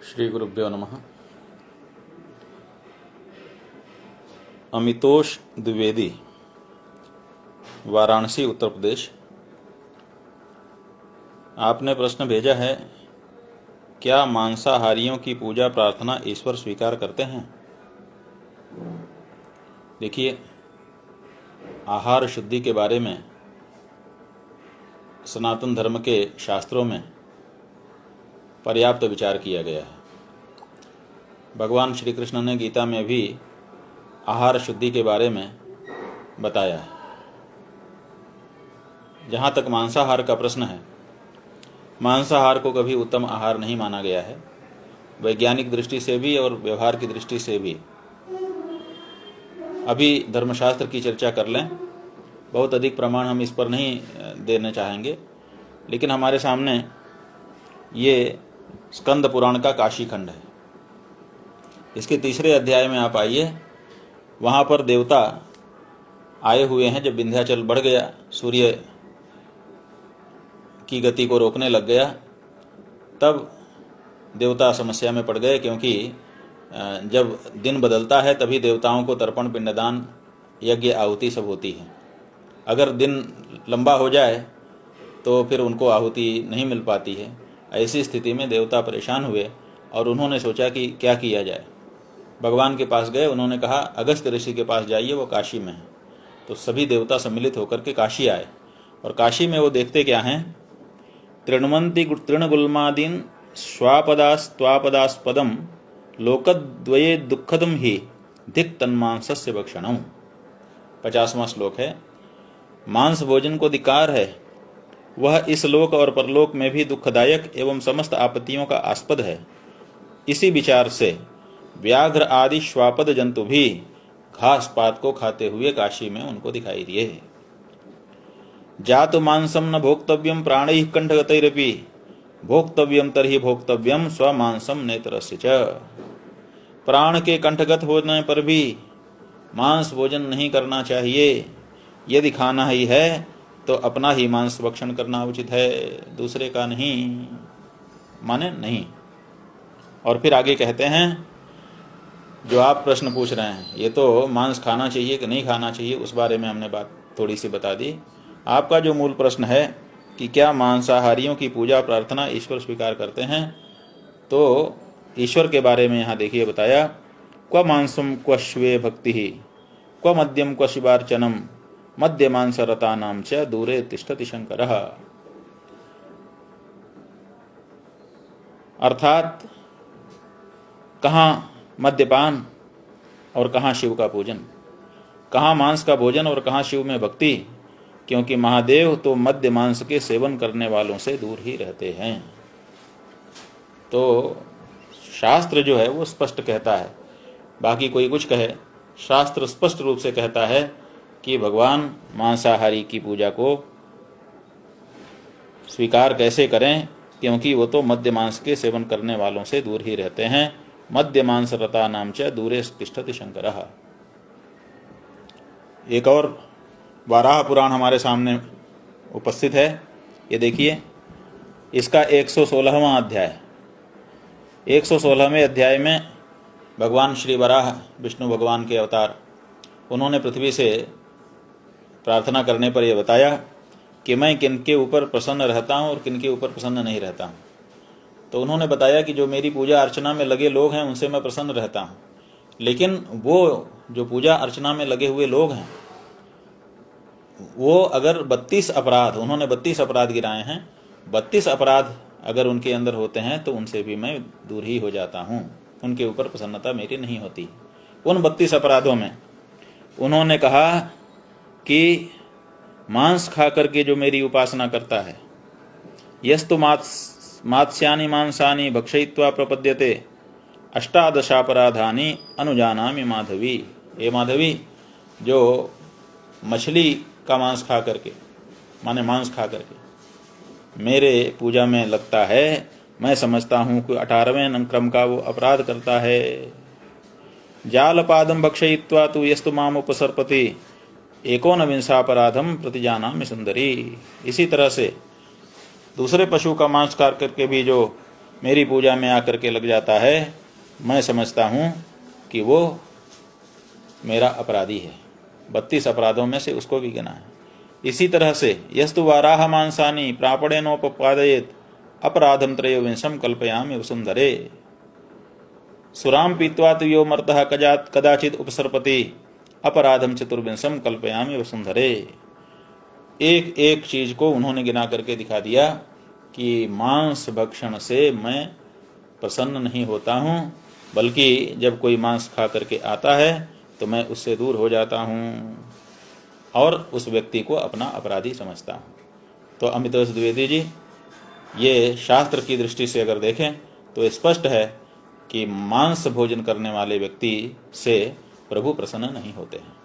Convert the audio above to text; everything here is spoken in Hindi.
श्री गुरुभ्यो नमः। अमितोष द्विवेदी, वाराणसी, उत्तर प्रदेश। आपने प्रश्न भेजा है, क्या मांसाहारियों की पूजा प्रार्थना ईश्वर स्वीकार करते हैं? देखिए, आहार शुद्धि के बारे में सनातन धर्म के शास्त्रों में पर्याप्त विचार किया गया है। भगवान श्री कृष्ण ने गीता में भी आहार शुद्धि के बारे में बताया है। जहाँ तक मांसाहार का प्रश्न है, मांसाहार को कभी उत्तम आहार नहीं माना गया है, वैज्ञानिक दृष्टि से भी और व्यवहार की दृष्टि से भी। अभी धर्मशास्त्र की चर्चा कर लें, बहुत अधिक प्रमाण हम इस पर नहीं देने चाहेंगे, लेकिन हमारे सामने ये स्कंद पुराण का काशी खंड है। इसके 3 अध्याय में आप आइए, वहाँ पर देवता आए हुए हैं। जब विंध्याचल बढ़ गया, सूर्य की गति को रोकने लग गया, तब देवता समस्या में पड़ गए, क्योंकि जब दिन बदलता है तभी देवताओं को तर्पण, पिंडदान, यज्ञ, आहुति सब होती है। अगर दिन लंबा हो जाए तो फिर उनको आहुति नहीं मिल पाती है। ऐसी स्थिति में देवता परेशान हुए और उन्होंने सोचा कि क्या किया जाए। भगवान के पास गए, उन्होंने कहा अगस्त्य ऋषि के पास जाइए, वो काशी में है। तो सभी देवता सम्मिलित होकर के काशी आए, और काशी में वो देखते क्या हैं, तृणवंती तृणगुल्मादीन स्वापदास्त्वापदास्पदम लोकद्वये दुःखदम ही धिक तन्मांसस्य भक्षणम। 50वां श्लोक है। मांस भोजन को धिक्कार है, वह इस लोक और परलोक में भी दुखदायक एवं समस्त आपत्तियों का आस्पद है। इसी विचार से व्याघ्र आदि श्वापद जंतु भी घास पात को खाते हुए काशी में उनको दिखाई दिए। जातु मांसम न भोक्तव्यम प्राणैः कंठगतैरपि भोक्तव्यम तर्हि भोक्तव्यम स्वमांसम नेत्रस्य च। प्राण के कंठगत होने पर भी मांस भोजन नहीं करना चाहिए। यदि खाना ही है तो अपना ही मांस भक्षण करना उचित है, दूसरे का नहीं, माने नहीं। और फिर आगे कहते हैं, जो आप प्रश्न पूछ रहे हैं, ये तो मांस खाना चाहिए कि नहीं खाना चाहिए, उस बारे में हमने बात थोड़ी सी बता दी। आपका जो मूल प्रश्न है कि क्या मांसाहारियों की पूजा प्रार्थना ईश्वर स्वीकार करते हैं, तो ईश्वर के बारे में यहाँ देखिए बताया, क्व मांसम क्व श्वे भक्ति क्व मद्यम क्व शिवार्चनम मध्य मांसरता नाम च दूरे तिष्ठति शंकरः। अर्थात कहाँ मद्यपान और कहाँ शिव का पूजन, कहाँ मांस का भोजन और कहाँ शिव में भक्ति, क्योंकि महादेव तो मद्य मांस के सेवन करने वालों से दूर ही रहते हैं। तो शास्त्र जो है वो स्पष्ट कहता है, बाकी कोई कुछ कहे, शास्त्र स्पष्ट रूप से कहता है कि भगवान मांसाहारी की पूजा को स्वीकार कैसे करें, क्योंकि वो तो मद्य मांस के सेवन करने वालों से दूर ही रहते हैं। मद्य मांस रता नाम च दूरे तिष्ठति शंकरः। एक और वाराह पुराण हमारे सामने उपस्थित है। ये देखिए, इसका 116वां अध्याय। 116वें अध्याय में भगवान श्री वराह, विष्णु भगवान के अवतार, उन्होंने पृथ्वी से प्रार्थना करने पर यह बताया कि मैं किनके ऊपर प्रसन्न रहता हूँ और किनके ऊपर प्रसन्न नहीं रहता हूँ। तो उन्होंने बताया कि जो मेरी पूजा अर्चना में लगे लोग हैं उनसे मैं प्रसन्न रहता हूँ, लेकिन वो जो पूजा अर्चना में लगे हुए लोग हैं, वो अगर 32 अपराध, उन्होंने 32 अपराध गिराए हैं, 32 अपराध अगर उनके अंदर होते हैं तो उनसे भी मैं दूर ही हो जाता हूँ, उनके ऊपर प्रसन्नता मेरी नहीं होती। उन 32 अपराधों में उन्होंने कहा कि मांस खा करके जो मेरी उपासना करता है, यस्तु मात्स्यानि मांसानि भक्षयित्वा प्रपद्यते अष्टादशापराधानि अनुजानामि माधवी। हे माधवी, जो मछली का मांस खा करके, माने मांस खा करके मेरे पूजा में लगता है, मैं समझता हूँ कि 18वें क्रम का वो अपराध करता है। जालपादम भक्षयित्वा तु यस्तु माम उपसर्पति एकोनविंशापराधम प्रतिजानामि सुंदरी। इसी तरह से दूसरे पशु का मांस खा करके भी जो मेरी पूजा में आकर के लग जाता है, मैं समझता हूँ कि वो मेरा अपराधी है। 32 अपराधों में से उसको भी गिना है। इसी तरह से यस्तु वाराह मांसानी प्रापणेनोपपादयेत अपराधम त्रयोविंशम कल्पयामि वसुंधरे। सुराम पीत्वा तु यो मर्तः कदाचित उपसर्पति अपराधम चतुर्विंशम कल्पयामि वसुंधरे। एक एक चीज को उन्होंने गिना करके दिखा दिया कि मांस भक्षण से मैं प्रसन्न नहीं होता हूँ, बल्कि जब कोई मांस खा करके आता है तो मैं उससे दूर हो जाता हूँ और उस व्यक्ति को अपना अपराधी समझता हूँ। तो अमितोष द्विवेदी जी, ये शास्त्र की दृष्टि से अगर देखें तो स्पष्ट है कि मांस भोजन करने वाले व्यक्ति से प्रभु प्रसन्न नहीं होते हैं।